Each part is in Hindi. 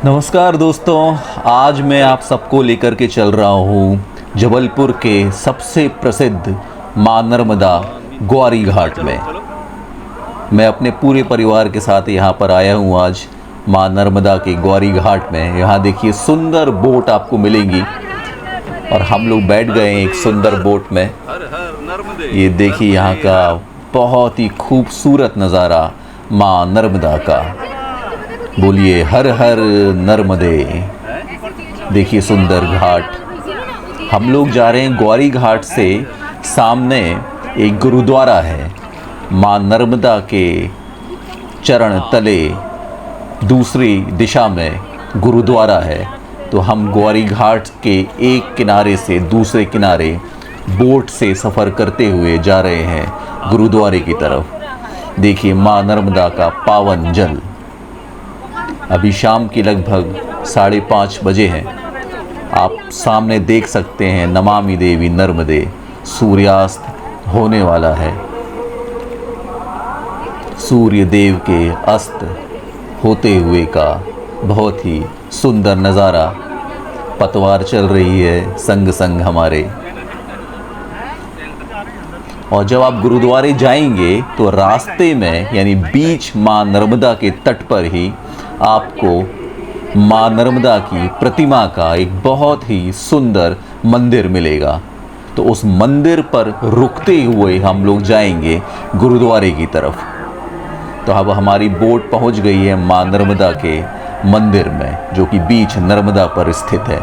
नमस्कार दोस्तों, आज मैं आप सबको लेकर के चल रहा हूँ जबलपुर के सबसे प्रसिद्ध माँ नर्मदा ग्वारी घाट में। मैं अपने पूरे परिवार के साथ यहाँ पर आया हूँ आज माँ नर्मदा के ग्वारी घाट में। यहाँ देखिए सुंदर बोट आपको मिलेंगी और हम लोग बैठ गए हैं एक सुंदर बोट में। ये देखिए यहाँ का बहुत ही खूबसूरत नज़ारा माँ नर्मदा का। बोलिए हर हर नर्मदे। देखिए सुंदर घाट। हम लोग जा रहे हैं ग्वारी घाट से। सामने एक गुरुद्वारा है, माँ नर्मदा के चरण तले दूसरी दिशा में गुरुद्वारा है। तो हम ग्वारी घाट के एक किनारे से दूसरे किनारे बोट से सफ़र करते हुए जा रहे हैं गुरुद्वारे की तरफ। देखिए माँ नर्मदा का पावन जल। अभी शाम की लगभग 5:30 बजे हैं। आप सामने देख सकते हैं नमामि देवी नर्मदे। सूर्यास्त होने वाला है। सूर्य देव के अस्त होते हुए का बहुत ही सुंदर नज़ारा। पतवार चल रही है संग संग हमारे। और जब आप गुरुद्वारे जाएंगे तो रास्ते में यानी बीच माँ नर्मदा के तट पर ही आपको माँ नर्मदा की प्रतिमा का एक बहुत ही सुंदर मंदिर मिलेगा। तो उस मंदिर पर रुकते हुए हम लोग जाएंगे गुरुद्वारे की तरफ। तो अब हमारी बोट पहुंच गई है माँ नर्मदा के मंदिर में, जो कि बीच नर्मदा पर स्थित है।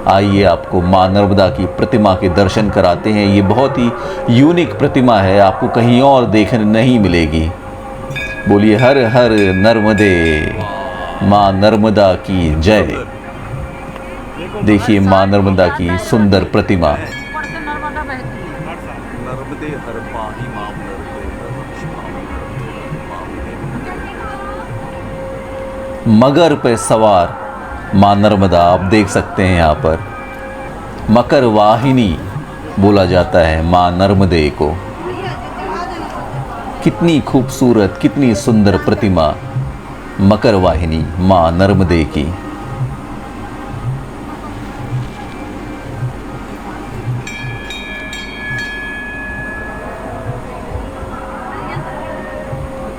आइए आपको माँ नर्मदा की प्रतिमा के दर्शन कराते हैं। ये बहुत ही यूनिक प्रतिमा है, आपको कहीं और देखने नहीं मिलेगी। बोलिए हर हर नर्मदे, माँ नर्मदा की जय। देखिए माँ नर्मदा की सुंदर प्रतिमा। मगर पे सवार माँ नर्मदा आप देख सकते हैं। यहाँ पर मकर वाहिनी बोला जाता है माँ नर्मदे को। कितनी खूबसूरत, कितनी सुंदर प्रतिमा मकर वाहिनी माँ नर्मदे की।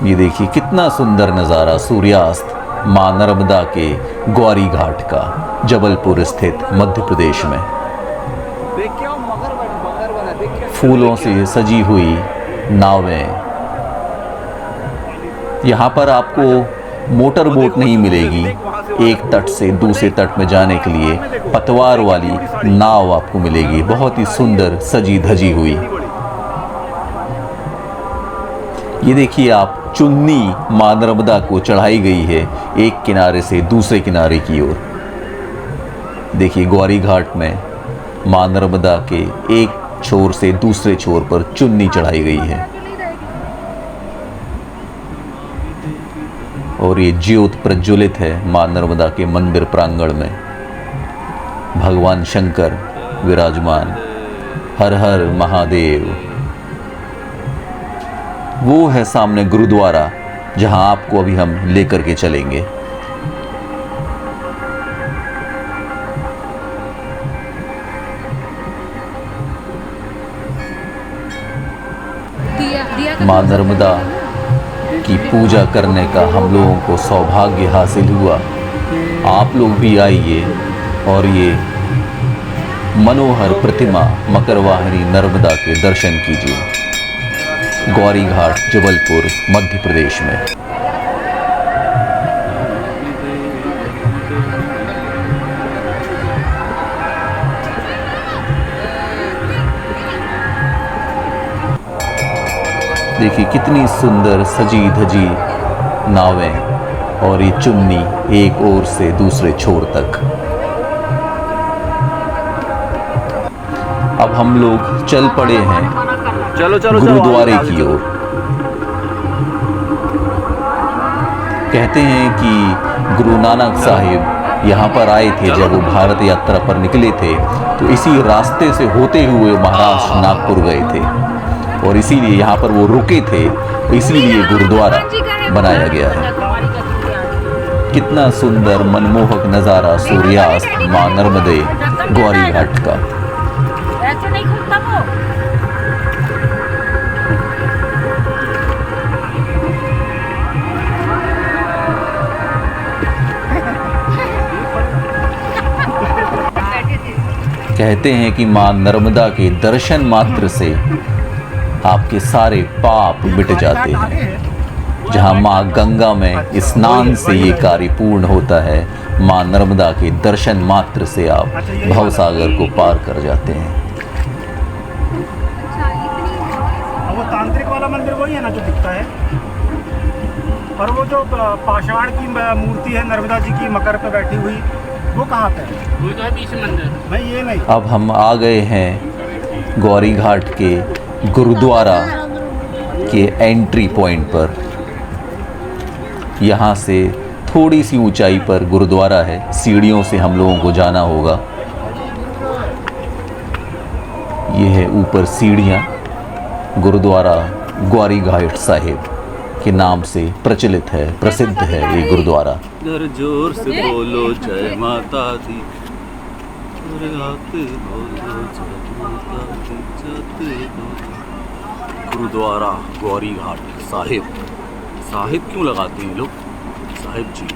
ये देखिए कितना सुंदर नज़ारा सूर्यास्त माँ नर्मदा के ग्वारी घाट का, जबलपुर स्थित मध्य प्रदेश में। फूलों से सजी हुई नावें। यहाँ पर आपको मोटर बोट नहीं मिलेगी। एक तट से दूसरे तट में जाने के लिए पतवार वाली नाव आपको मिलेगी, बहुत ही सुंदर सजी धजी हुई। ये देखिए आप चुन्नी माँ नर्मदा को चढ़ाई गई है एक किनारे से दूसरे किनारे की ओर। देखिए ग्वारी घाट में माँ नर्मदा के एक छोर से दूसरे छोर पर चुन्नी चढ़ाई गई है। और ये ज्योत प्रज्वलित है माँ नर्मदा के मंदिर प्रांगण में। भगवान शंकर विराजमान। हर हर महादेव। वो है सामने गुरुद्वारा, जहां आपको अभी हम लेकर के चलेंगे। माँ नर्मदा की पूजा करने का हम लोगों को सौभाग्य हासिल हुआ। आप लोग भी आइए और ये मनोहर प्रतिमा मकरवाहिनी नर्मदा के दर्शन कीजिए। ग्वारी घाट, जबलपुर, मध्य प्रदेश में। देखिए कितनी सुंदर सजी धजी नावें और ये चुन्नी एक ओर से दूसरे छोर तक। अब हम लोग चल पड़े हैं गुरुद्वारे की ओर। कहते हैं कि गुरु नानक साहिब यहाँ पर आए थे जब वो भारत यात्रा पर निकले थे, तो इसी रास्ते से होते हुए महाराष्ट्र नागपुर गए थे और इसीलिए यहाँ पर वो रुके थे, इसीलिए गुरुद्वारा बनाया गया है। कितना सुंदर मनमोहक नज़ारा सूर्यास्त मां नर्मदे गौरी घाट का। ऐसे नहीं खुलता वो। कहते हैं कि मां नर्मदा के दर्शन मात्र से आपके सारे पाप मिट जाते हैं। जहां मां गंगा में स्नान से ये कार्य पूर्ण होता है, मां नर्मदा के दर्शन मात्र से आप भवसागर को पार कर जाते हैं। वो तांत्रिक वाला मंदिर वही है ना जो दिखता है, और वो जो पाषाण की मूर्ति है नर्मदा जी की मकर पे बैठी हुई, वो कहाँ पे है? वो तो है बीच मंदिर। नहीं ये नहीं। अब हम आ गए हैं गौरी घाट के गुरुद्वारा के एंट्री पॉइंट पर। यहाँ से थोड़ी सी ऊंचाई पर गुरुद्वारा है, सीढ़ियों से हम लोगों को जाना होगा। ये है ऊपर सीढ़ियाँ। गुरुद्वारा गौरी घाट साहिब के नाम से प्रचलित है, प्रसिद्ध है ये गुरुद्वारा। जर जोर से बोलो जय माता दी, गुरुद्वारा गौरी घाट साहिब। साहिब क्यों लगाते हैं लोग? साहिब जी।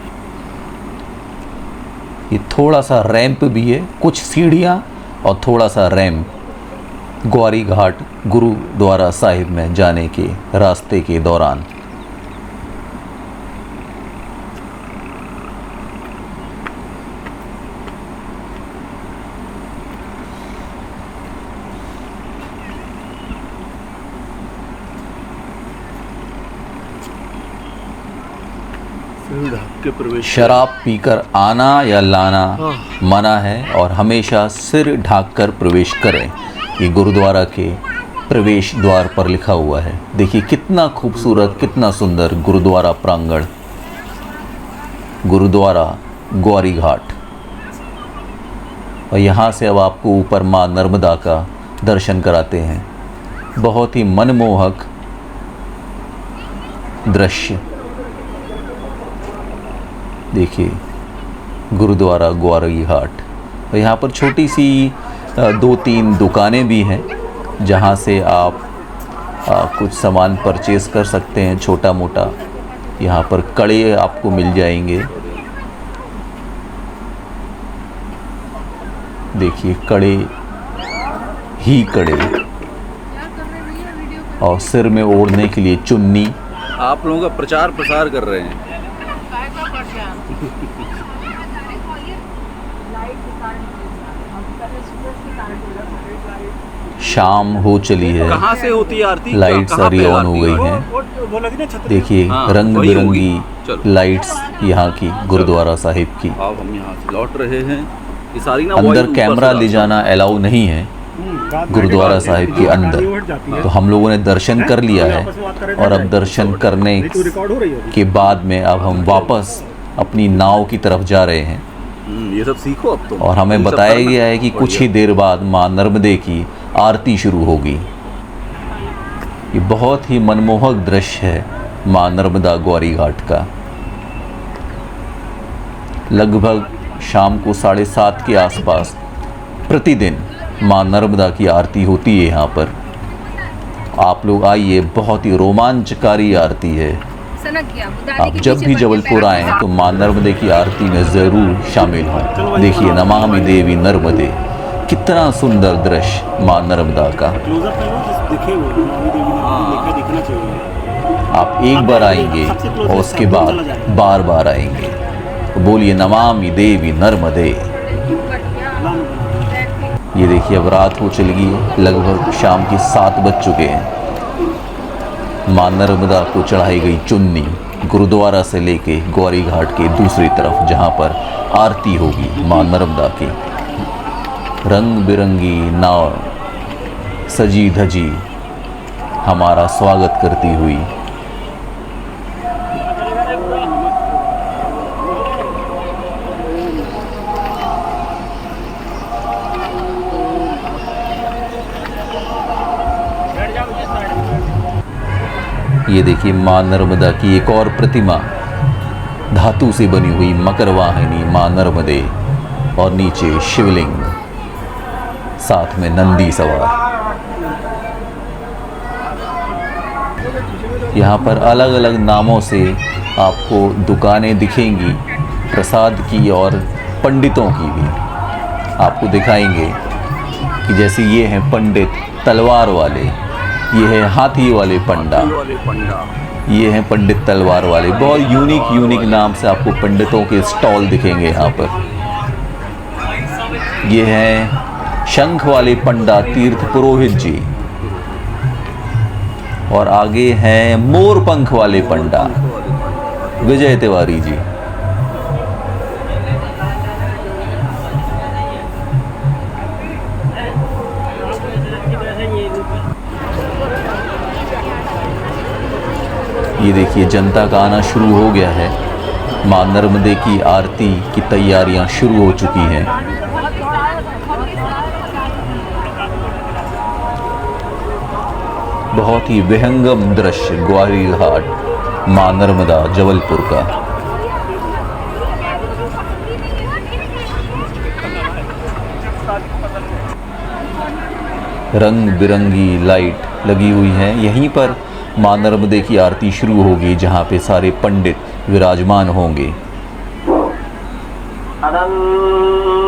ये थोड़ा सा रैंप भी है, कुछ सीढ़ियाँ और थोड़ा सा रैंप गौरी घाट गुरुद्वारा साहिब में जाने के रास्ते के दौरान। के प्रवेश शराब पीकर आना या लाना मना है और हमेशा सिर ढाककर प्रवेश करें। ये गुरुद्वारा के प्रवेश द्वार पर लिखा हुआ है। देखिए कितना खूबसूरत, कितना सुंदर गुरुद्वारा प्रांगण, गुरुद्वारा गौरी घाट। और यहाँ से अब आपको ऊपर माँ नर्मदा का दर्शन कराते हैं। बहुत ही मनमोहक दृश्य देखिए, गुरुद्वारा गौरी घाट। और यहाँ पर छोटी सी 2-3 दुकानें भी हैं जहाँ से आप कुछ सामान परचेज़ कर सकते हैं, छोटा मोटा। यहाँ पर कड़े आपको मिल जाएंगे। देखिए कड़े ही कड़े, और सिर में ओढ़ने के लिए चुन्नी। आप लोगों का प्रचार प्रसार कर रहे हैं। शाम हो चली है, कहाँ से होती है आरती? लाइट्स कहाँ सारी पे ऑन हो आरती गई है? हैं। देखिए हाँ, रंग वही बिरंगी होगी। चलो। लाइट्स यहाँ की गुरुद्वारा साहिब की। अब हम यहाँ से लौट रहे हैं। ये सारी ना अंदर वही कैमरा ऊपर से ले जाना अलाउ नहीं है गुरुद्वारा साहिब के अंदर। तो हम लोगों ने दर्शन कर लिया है, और अब दर्शन करने के बाद में अब हम वापस अपनी नाव की तरफ जा रहे हैं। ये सब सीखो अब तो। और हमें बताया गया है कि कुछ ही देर बाद माँ नर्मदे की आरती शुरू होगी। ये बहुत ही मनमोहक दृश्य है माँ नर्मदा गौरी घाट का। लगभग शाम को 7:30 के आसपास प्रतिदिन माँ नर्मदा की आरती होती है यहाँ पर। आप लोग आइए, बहुत ही रोमांचकारी आरती है। आप जब भी जबलपुर आएँ तो माँ नर्मदे की आरती में ज़रूर शामिल हों। देखिए नमामि देवी नर्मदे, कितना सुंदर दृश्य माँ नर्मदा का। आप एक बार आएंगे और उसके बाद बार बार आएंगे। तो बोलिए नमामि देवी नर्मदे। ये देखिए अब रात हो चली है, लगभग शाम के 7 बज चुके हैं। माँ नर्मदा को चढ़ाई गई चुन्नी गुरुद्वारा से लेके गौरी घाट के दूसरी तरफ, जहाँ पर आरती होगी माँ नर्मदा की। रंग बिरंगी नाव सजी धजी हमारा स्वागत करती हुई। ये देखिए माँ नर्मदा की एक और प्रतिमा धातु से बनी हुई मकर वाहिनी माँ नर्मदे और नीचे शिवलिंग, साथ में नंदी सवार। यहाँ पर अलग अलग नामों से आपको दुकानें दिखेंगी, प्रसाद की और पंडितों की भी आपको दिखाएंगे कि जैसे ये हैं पंडित तलवार वाले, ये है हाथी वाले पंडा, ये हैं पंडित तलवार वाले। बहुत यूनिक नाम से आपको पंडितों के स्टॉल दिखेंगे यहाँ पर। ये हैं शंख वाले पंडा तीर्थ पुरोहित जी, और आगे हैं मोर पंख वाले पंडा विजय तिवारी जी। ये देखिए जनता का आना शुरू हो गया है। मां नर्मदे की आरती की तैयारियां शुरू हो चुकी हैं। बहुत ही विहंगम दृश्य ग्वारी घाट मां नर्मदा जबलपुर का। रंग बिरंगी लाइट लगी हुई है। यहीं पर मां नर्मदे की आरती शुरू होगी, जहां पे सारे पंडित विराजमान होंगे।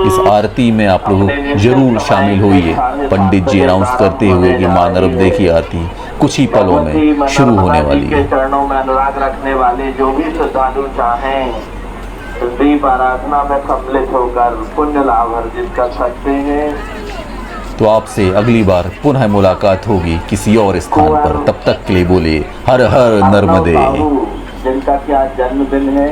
इस आरती में आप लोग जरूर शामिल होइए। पंडित जी अनाउंस करते हुए कि मां नर्मदे की आरती कुछ ही पलों में शुरू होने वाली है। चरणों में अनुराग रखने वाले जो भी श्रद्धालु चाहें दीप आराधना में सम्मिलित होकर पुण्य लाभ अर्जित कर सकते हैं। तो आपसे अगली बार पुनः मुलाकात होगी किसी और स्थान पर। तब तक के लिए बोले हर हर नर्मदे। जिनका क्या जन्मदिन है